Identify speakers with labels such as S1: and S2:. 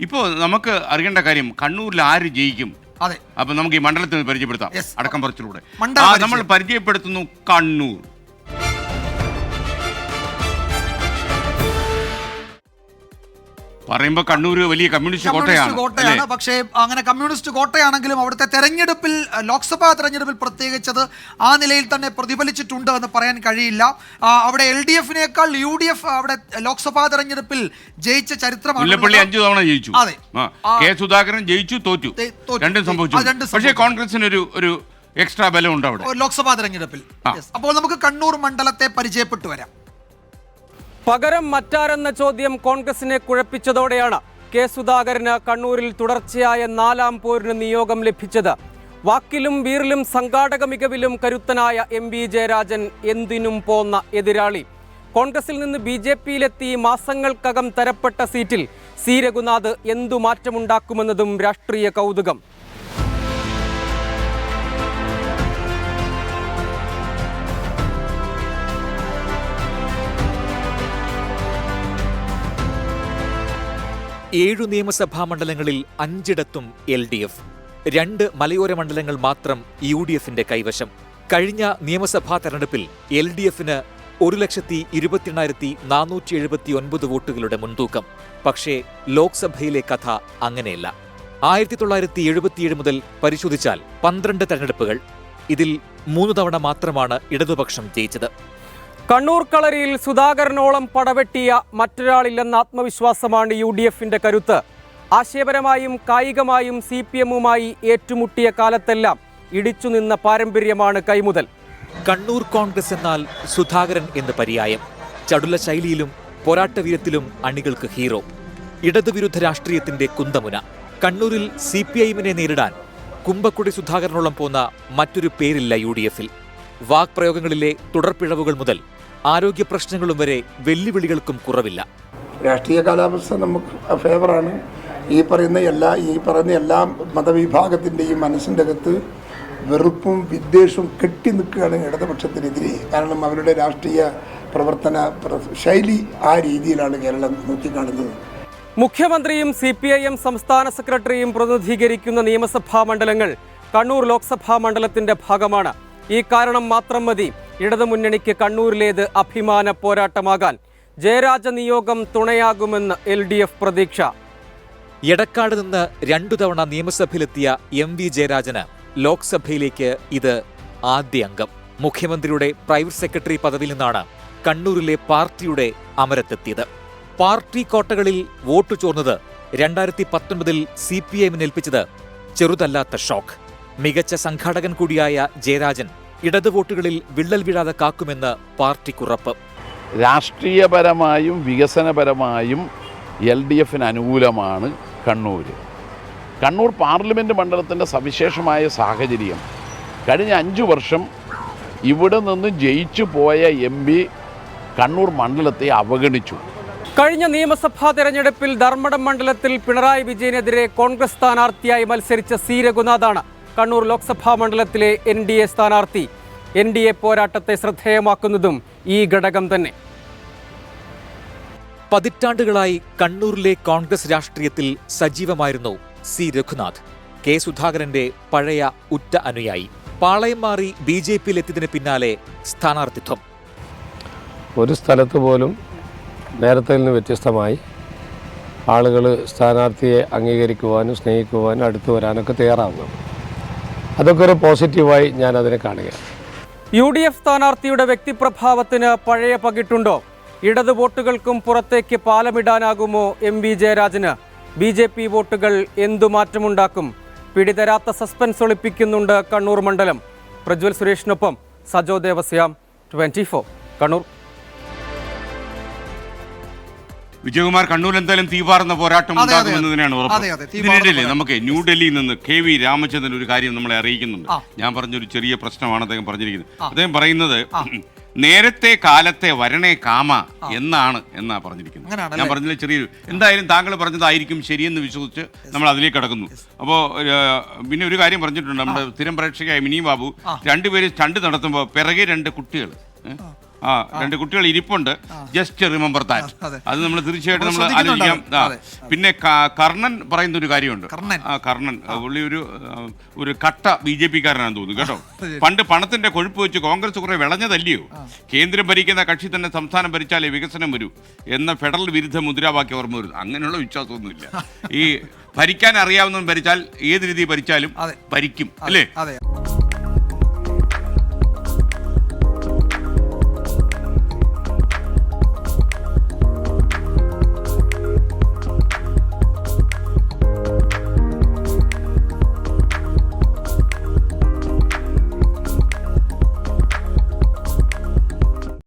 S1: ഇപ്പോൾ നമുക്ക് അറിയേണ്ട കാര്യം കണ്ണൂരിൽ ആര് ജയിക്കും.
S2: അതെ,
S1: അപ്പൊ നമുക്ക് ഈ മണ്ഡലത്തിൽ പരിചയപ്പെടുത്താം. അടക്കം പറച്ചിലൂടെ നമ്മൾ പരിചയപ്പെടുത്തുന്നു കണ്ണൂർ. പറയുമ്പോൾ കണ്ണൂർ വലിയ കമ്മ്യൂണിസ്റ്റ് കോട്ടയാണ്.
S2: പക്ഷേ അങ്ങനെ കമ്മ്യൂണിസ്റ്റ് കോട്ടയാണെങ്കിലും അവിടുത്തെ തെരഞ്ഞെടുപ്പിൽ, ലോക്സഭാ തെരഞ്ഞെടുപ്പിൽ പ്രത്യേകിച്ചത് ആ നിലയിൽ തന്നെ പ്രതിഫലിച്ചിട്ടുണ്ട് എന്ന് പറയാൻ കഴിയില്ല. അവിടെ LDF-നേക്കാൾ UDF അവിടെ ലോക്സഭാ തെരഞ്ഞെടുപ്പിൽ ജയിച്ച ചരിത്രമാണ്.
S1: മുല്ലപ്പള്ളി 5 തവണ ജയിച്ചു.
S2: അതെ,
S1: കെ സുധാകരൻ ജയിച്ചു, തോറ്റു, രണ്ടും സംഭവിച്ചു. പക്ഷേ കോൺഗ്രസിന് ഒരു എക്സ്ട്രാ ബലം ഉണ്ട് അവിടെ
S2: ലോക്സഭാ തെരഞ്ഞെടുപ്പിൽ. അപ്പോൾ നമുക്ക് കണ്ണൂർ മണ്ഡലത്തെ പരിചയപ്പെട്ടു വരാം.
S3: പകരം മറ്റാരെന്ന ചോദ്യം കോൺഗ്രസിനെ കുഴപ്പിച്ചതോടെയാണ് കെ സുധാകരന് കണ്ണൂരിൽ തുടർച്ചയായ 4ാം പോരിന് നിയോഗം ലഭിച്ചത്. വാക്കിലും വീറിലും സംഘാടക മികവിലും കരുത്തനായ MV ജയരാജൻ എന്തിനും പോന്ന എതിരാളി. കോൺഗ്രസിൽ നിന്ന് BJP-യിലെത്തി മാസങ്ങൾക്കകം തരപ്പെട്ട സീറ്റിൽ C രഘുനാഥ് എന്തു മാറ്റമുണ്ടാക്കുമെന്നതും രാഷ്ട്രീയ കൗതുകം.
S4: ഏഴു നിയമസഭാ മണ്ഡലങ്ങളിൽ 5ഇടത്തും LDF, 2 മലയോര മണ്ഡലങ്ങൾ മാത്രം UDF-ന്റെ കൈവശം. കഴിഞ്ഞ നിയമസഭാ തെരഞ്ഞെടുപ്പിൽ LDF-ന് 1,28,479 വോട്ടുകളുടെ മുൻതൂക്കം. പക്ഷേ ലോക്സഭയിലെ കഥ അങ്ങനെയല്ല. 1977 മുതൽ പരിശോധിച്ചാൽ 12 തെരഞ്ഞെടുപ്പുകൾ. ഇതിൽ 3 തവണ മാത്രമാണ് ഇടതുപക്ഷം ജയിച്ചത്.
S3: കണ്ണൂർ കളരിയിൽ സുധാകരനോളം പടവെട്ടിയ മറ്റൊരാളില്ലെന്ന ആത്മവിശ്വാസമാണ് UDF-ന്റെ കരുത്ത്. ആശയപരമായും കായികമായും CPM-വുമായി ഏറ്റുമുട്ടിയ കാലത്തെല്ലാം ഇടിച്ചുനിന്ന പാരമ്പര്യമാണ് കൈമുതൽ.
S4: കണ്ണൂർ കോൺഗ്രസ് എന്നാൽ സുധാകരൻ എന്ന് പര്യായം. ചടുല ശൈലിയിലും പോരാട്ടവീരത്തിലും അണികൾക്ക് ഹീറോ. ഇടതുവിരുദ്ധ രാഷ്ട്രീയത്തിന്റെ കുന്തമുന. കണ്ണൂരിൽ CPIM-നെ നേരിടാൻ കുമ്പക്കുടി സുധാകരനോളം പോന്ന മറ്റൊരു പേരില്ല UDF-ൽ. വാക്പ്രയോഗങ്ങളിലെ തുടർപ്പിഴവുകൾ മുതൽ ആരോഗ്യ പ്രശ്നങ്ങളും വരെ വെല്ലുവിളികൾക്കും കുറവില്ല.
S5: രാഷ്ട്രീയ കാലാവസ്ഥ നമുക്ക് ഫേവറാണ്. ഈ പറയുന്ന എല്ലാ മതവിഭാഗത്തിൻ്റെയും മനസ്സിൻ്റെ അകത്ത് വെറുപ്പും വിദ്വേഷവും കെട്ടി നിൽക്കുകയാണ് ഇടതുപക്ഷത്തിനെതിരെ. കാരണം അവരുടെ രാഷ്ട്രീയ പ്രവർത്തന ശൈലി ആ രീതിയിലാണ് കേരളം നോക്കിക്കാണുന്നത്.
S3: മുഖ്യമന്ത്രിയും CPIM സംസ്ഥാന സെക്രട്ടറിയും പ്രതിനിധീകരിക്കുന്ന നിയമസഭാ മണ്ഡലങ്ങൾ കണ്ണൂർ ലോക്സഭാ മണ്ഡലത്തിന്റെ ഭാഗമാണ്. ഈ കാരണം മാത്രം മതി ഇടതുമുന്നണിക്ക് കണ്ണൂരിലേത് അഭിമാന പോരാട്ടമാകാൻ. ജയരാജ നിയോഗം തുണയാകുമെന്ന് LDF പ്രതീക്ഷ.
S4: എടക്കാട് നിന്ന് 2 തവണ നിയമസഭയിലെത്തിയ MV ജയരാജന് ലോക്സഭയിലേക്ക് ഇത് ആദ്യ അംഗം. മുഖ്യമന്ത്രിയുടെ പ്രൈവറ്റ് സെക്രട്ടറി പദവിയിൽ നിന്നാണ് കണ്ണൂരിലെ പാർട്ടിയുടെ അമരത്തെത്തിയത്. പാർട്ടി കോട്ടകളിൽ വോട്ട് ചോർന്നത് 2019 CPIM-ന് ഏൽപ്പിച്ചത് ചെറുതല്ലാത്ത ഷോക്ക്. മികച്ച സംഘാടകൻ കൂടിയായ ജയരാജൻ ഇടതു വോട്ടുകളിൽ വിള്ളൽ വീഴാതെ കാക്കുമെന്ന് പാർട്ടിക്കുറപ്പ്.
S6: രാഷ്ട്രീയപരമായും വികസനപരമായും LDF-ന് അനുകൂലമാണ് കണ്ണൂർ പാർലമെൻറ്റ് മണ്ഡലത്തിൻ്റെ സവിശേഷമായ സാഹചര്യം. കഴിഞ്ഞ 5 വർഷം ഇവിടെ നിന്ന് ജയിച്ചു പോയ MP കണ്ണൂർ മണ്ഡലത്തെ അവഗണിച്ചു.
S3: കഴിഞ്ഞ നിയമസഭാ തെരഞ്ഞെടുപ്പിൽ ധർമ്മടം മണ്ഡലത്തിൽ പിണറായി വിജയനെതിരെ കോൺഗ്രസ് സ്ഥാനാർത്ഥിയായി മത്സരിച്ച C രഘുനാഥാണ് കണ്ണൂർ ലോക്സഭാ മണ്ഡലത്തിലെ NDA സ്ഥാനാർത്ഥി. NDA പോരാട്ടത്തെ ശ്രദ്ധേയമാക്കുന്നതും ഈ ഘടകം തന്നെ.
S4: പതിറ്റാണ്ടുകളായി കണ്ണൂരിലെ കോൺഗ്രസ് രാഷ്ട്രീയത്തിൽ സജീവമായിരുന്നു C രഘുനാഥ്. കെ സുധാകരന്റെ പഴയ ഉറ്റ അനുയായി. പാളയം മാറി BJP-യിലെത്തിയതിന് പിന്നാലെ സ്ഥാനാർത്ഥിത്വം.
S7: ഒരു സ്ഥലത്ത് പോലും നേരത്തെ നിന്ന് വ്യത്യസ്തമായി ആളുകൾ സ്ഥാനാർത്ഥിയെ അംഗീകരിക്കുവാനും സ്നേഹിക്കുവാനും അടുത്തു വരാനൊക്കെ തയ്യാറാവുന്നു. അതൊക്കെ ഒരു പോസിറ്റീവായി ഞാൻ അതിനെ കാണുകയാണ്.
S3: UDF സ്ഥാനാർത്ഥിയുടെ വ്യക്തിപ്രഭാവത്തിന് പഴയ പകിട്ടുണ്ടോ? ഇടതു വോട്ടുകൾക്കും പുറത്തേക്ക് പാലമിടാനാകുമോ MV ജയരാജന്? BJP വോട്ടുകൾ എന്തു മാറ്റമുണ്ടാക്കും? പിടിതരാത്ത സസ്പെൻസ് ഒളിപ്പിക്കുന്നുണ്ട് കണ്ണൂർ മണ്ഡലം. പ്രജ്വൽ സുരേഷിനൊപ്പം സജോ ദേവസ്യാം, 24 കണ്ണൂർ.
S1: വിജയകുമാർ, കണ്ണൂർ എന്തായാലും തീവാർന്ന പോരാട്ടം ഉണ്ടാകുമെന്നതിനാണ് ഉറപ്പ്. ഇതിനിടയിൽ നമുക്ക് ന്യൂഡൽഹിയിൽ നിന്ന് KV രാമചന്ദ്രൻ ഒരു കാര്യം നമ്മളെ അറിയിക്കുന്നുണ്ട്. ഞാൻ പറഞ്ഞൊരു ചെറിയ പ്രശ്നമാണ് അദ്ദേഹം പറഞ്ഞിരിക്കുന്നത്. അദ്ദേഹം പറയുന്നത് നേരത്തെ കാലത്തെ വരണേ കാമ എന്നാ പറഞ്ഞിരിക്കുന്നത്. ഞാൻ പറഞ്ഞതിൽ ചെറിയൊരു, എന്തായാലും താങ്കൾ പറഞ്ഞതായിരിക്കും ശരിയെന്ന് വിശ്വസിച്ച് നമ്മൾ അതിലേക്ക് കടക്കുന്നു. അപ്പോൾ പിന്നെ ഒരു കാര്യം പറഞ്ഞിട്ടുണ്ട് നമ്മുടെ സ്ഥിരം പ്രേക്ഷകയായ മിനി ബാബു, 2 പേര് സ്റ്റണ്ട് നടത്തുമ്പോൾ പിറകെ 2 കുട്ടികൾ 2 കുട്ടികൾ ഇരിപ്പുണ്ട്. Just remember that.
S2: അതെ.
S1: അത് നമ്മൾ തീർച്ചയായിട്ടും നമ്മൾ
S2: ശ്രദ്ധിക്കുന്നുണ്ട്.
S1: ആലോചിക്കാം. പിന്നെ കർണൻ പറയുന്ന ഒരു കാര്യമുണ്ട്. കർണൻ പുള്ളി ഒരു കട്ട BJP കാരനാണെന്ന് തോന്നുന്നു കേട്ടോ. പണ്ട് പണത്തിന്റെ കൊഴുപ്പ് വെച്ച് കോൺഗ്രസ് കുറെ വിളഞ്ഞതല്ലയോ? കേന്ദ്രം ഭരിക്കുന്ന കക്ഷി തന്നെ സംസ്ഥാനം ഭരിച്ചാലേ വികസനം വരൂ എന്ന ഫെഡറൽ വിരുദ്ധ മുദ്രാവാക്യം ഓർമ്മ വരുന്നു. അങ്ങനെയുള്ള വിശ്വാസമൊന്നുമില്ല. ഈ ഭരിക്കാൻ അറിയാവുന്നവൻ ഭരിച്ചാൽ ഏത് രീതി ഭരിച്ചാലും ഭരിക്കും അല്ലേ?